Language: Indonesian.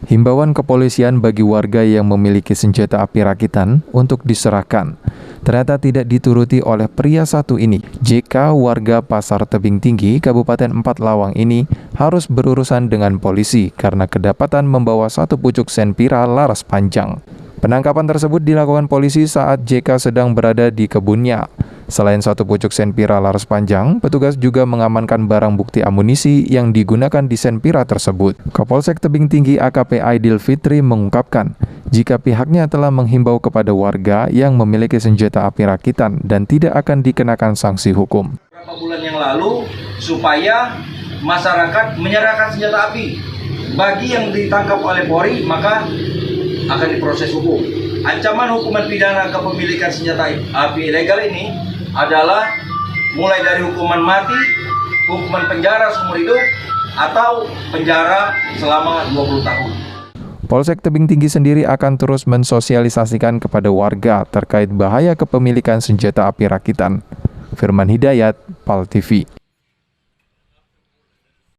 Himbauan kepolisian bagi warga yang memiliki senjata api rakitan untuk diserahkan ternyata tidak dituruti oleh pria satu ini. JK warga Pasar Tebing Tinggi, Kabupaten Empat Lawang ini harus berurusan dengan polisi karena kedapatan membawa satu pucuk senpira laras panjang. Penangkapan tersebut dilakukan polisi saat JK sedang berada di kebunnya. Selain satu pucuk senpira laras panjang, petugas juga mengamankan barang bukti amunisi yang digunakan di senpira tersebut. Kapolsek Tebing Tinggi AKP Aidil Fitri mengungkapkan, jika pihaknya telah menghimbau kepada warga yang memiliki senjata api rakitan dan tidak akan dikenakan sanksi hukum. Beberapa bulan yang lalu, supaya masyarakat menyerahkan senjata api. Bagi yang ditangkap oleh Polri, maka akan diproses hukum. Ancaman hukuman pidana kepemilikan senjata api ilegal ini adalah mulai dari hukuman mati, hukuman penjara seumur hidup, atau penjara selama 20 tahun. Polsek Tebing Tinggi sendiri akan terus mensosialisasikan kepada warga terkait bahaya kepemilikan senjata api rakitan. Firman Hidayat, PAL TV.